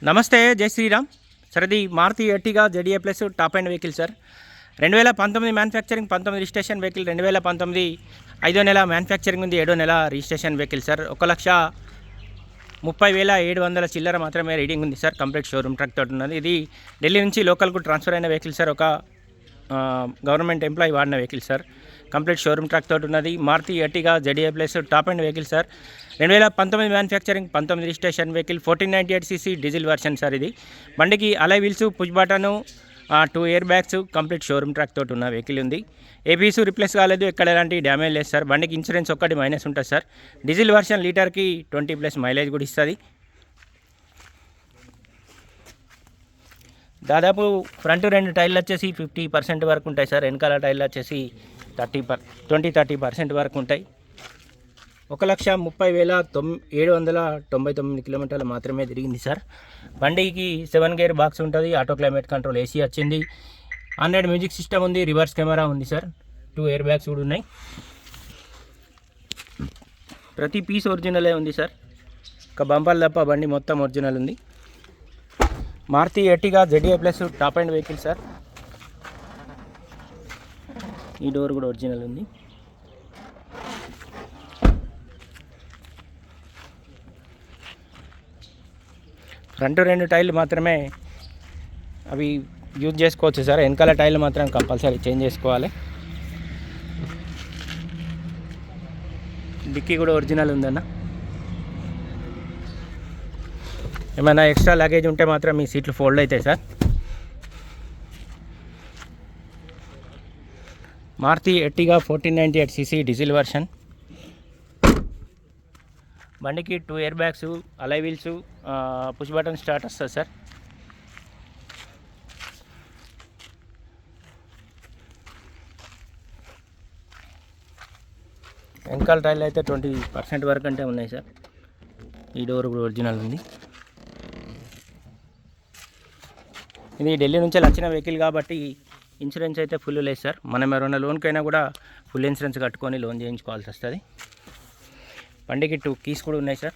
నమస్తే, జై శ్రీరామ్ సార్. ఇది Maruti Ertiga ZDI plus top end vehicle sir. 2019 manufacturing, 19 registration vehicle. 2019 5వ నెల మ్యానుఫ్యాక్చరింగ్ ఉంది, 7వ నెల రిజిస్ట్రేషన్ వెహికల్ సార్. 1,30,700 చిల్లర మాత్రమే రీడింగ్ ఉంది సార్. కంప్లీట్ షోరూమ్ ట్రక్ తోటి ఉన్నది. ఇది ఢిల్లీ నుంచి లోకల్కు ట్రాన్స్ఫర్ అయిన వెహికల్ సార్. ఒక గవర్నమెంట్ ఎంప్లాయీ వాడిన vehicle sir. Complete showroom track తోటి ఉన్నది. Maruti Ertiga ZDI plus top end vehicle sir. 2019 manufacturing, 19 registration vehicle. 1498cc diesel version sir. ఇది బండికి alloy wheels, push button, 2 air bags, complete showroom track తోటి ఉన్న vehicle ఉంది. ఏపీసు replace కాలేదు, ఎక్కడ ఎలాంటి డ్యామేజ్ లేదు సార్. బండికి ఇన్సూరెన్స్ ఒక్కటి మైనస్ ఉంటుంది సార్. డీజిల్ వర్షన్ లీటర్కి 20+ మైలేజ్ కూడా ఇస్తుంది. దాదాపు ఫ్రంట్ 2 టైర్లు వచ్చేసి 50% వరకు ఉంటాయి సార్. వెనకాల టైర్లు వచ్చేసి 20-30% వరకు ఉంటాయి. 1,30,799 కిలోమీటర్లు మాత్రమే తిరిగింది సార్. బండికి 7 గేర్ బాక్స్ ఉంటుంది, ఆటో క్లైమేట్ కంట్రోల్, ఏసీ వచ్చింది, 100 మ్యూజిక్ సిస్టమ్ ఉంది, రివర్స్ కెమెరా ఉంది సార్. 2 ఎయిర్ బ్యాగ్స్ కూడా ఉన్నాయి. ప్రతి పీస్ ఒరిజినలే ఉంది సార్. ఒక బంపర్ తప్ప బండి మొత్తం ఒరిజినల్ ఉంది. Maruti Ertiga ZDI plus top end vehicle sir. ఈ డోర్ కూడా ఒరిజినల్ ఉంది. ఫ్రంట్ 2 టైర్లు మాత్రమే అవి యూజ్ చేసుకోవచ్చు సార్. వెనకాల టైర్లు మాత్రం కంపల్సరీ చేంజ్ చేసుకోవాలి. డిక్కీ కూడా ఒరిజినల్ ఉందన్న. ఏమైనా ఎక్స్ట్రా లగేజ్ ఉంటే మాత్రం మీ సీట్లు ఫోల్డ్ అవుతాయి sir. Maruti Ertiga 1498cc diesel version. బండికి 2 air bags, alloy wheels, push button start వస్తుంది సార్. వెనకాల టైర్లు అయితే 20% వరకు అంటే ఉన్నాయి సార్. ఈ డోర్ కూడా ఒరిజినల్ ఉంది. ఇది ఢిల్లీ నుంచి వచ్చిన వెహికల్ కాబట్టి ఇన్సూరెన్స్ అయితే ఫుల్ లేదు సార్. మనం ఎవరైనా లోన్కైనా కూడా ఫుల్ ఇన్సూరెన్స్ కట్టుకొని లోన్ చేయించుకోవాల్సి వస్తుంది. బండికి 2 కీస్ కూడా ఉన్నాయి sir.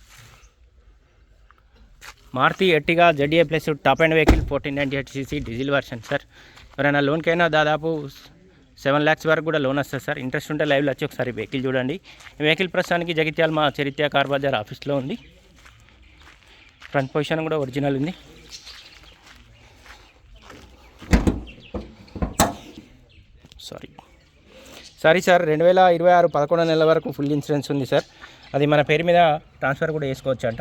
Maruti Ertiga ZDI plus top end vehicle, 1498cc diesel version sir. ఎవరైనా లోన్కైనా దాదాపు 7 lakhs వరకు కూడా లోన్ వస్తుంది సార్. ఇంట్రెస్ట్ ఉంటే లైవ్లో వచ్చి ఒకసారి వెహికల్ చూడండి. ఈ వెహికల్ ప్రస్తుతానికి జగిత్యాల మా చరిత్ర కార్ బజార్ ఆఫీస్లో ఉంది. ఫ్రంట్ పొజిషన్ కూడా ఒరిజినల్ ఉంది. సారీ సార్, 2026 11వ నెల వరకు ఫుల్ ఇన్సూరెన్స్ ఉంది సార్. అది మన పేరు మీద ట్రాన్స్ఫర్ కూడా చేసుకోవచ్చు అంట.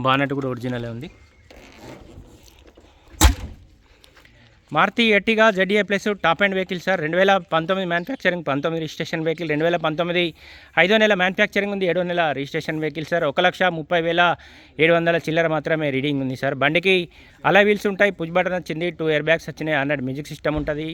బానెట్ కూడా ఒరిజినలే ఉంది. Maruti Ertiga ZDI plus top end vehicle sir. 2019 manufacturing, 19 registration vehicle. 2019 5వ నెల మ్యానుఫ్యాక్చరింగ్ ఉంది, 7వ నెల రిజిస్ట్రేషన్ వెహికల్ సార్. 1,30,700 చిల్లర మాత్రమే రీడింగ్ ఉంది సార్. బండికి అలా వీల్స్ ఉంటాయి, పుష్ బటన్ వచ్చింది, 2 ఎయిర్ బ్యాగ్స్ వచ్చినాయి, 100 మ్యూజిక్ సిస్టమ్ ఉంటుంది,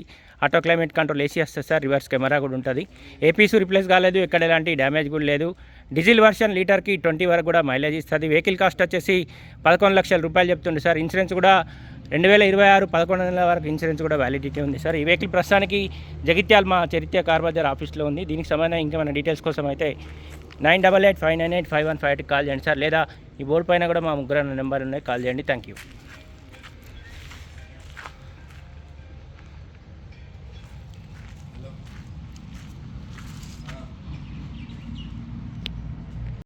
ఆటో క్లైమేట్ కంట్రోల్, ఏసీ వస్తుంది సార్, రివర్స్ కెమెరా కూడా ఉంటుంది. ఏపీసు రిప్లేస్ కాలేదు, ఎక్కడ ఎలాంటి డ్యామేజ్ కూడా లేదు. డీజిల్ వర్షన్ లీటర్కి 20 వరకు కూడా మైలేజ్ ఇస్తుంది. వెహికల్ కాస్ట్ వచ్చేసి 11 లక్షల రూపాయలు చెప్తుంది సార్. ఇన్సూరెన్స్ కూడా 2026 11వ నెల వరకు ఇన్సూరెన్స్ కూడా వ్యాలిడిటీ ఉంది సార్. ఈ వెహికల్ ప్రస్తుతానికి జగిత్యాల మా చరిత్ర కార్ బజార్ ఆఫీస్లో ఉంది. దీనికి సంబంధించిన ఇంకేమైనా డీటెయిల్స్ కోసం అయితే 9885985158 కాల్ చేయండి సార్. లేదా ఈ బోర్డు పైన కూడా మా ముగ్గురు నెంబర్ ఉన్నాయి, కాల్ చేయండి. Thank you.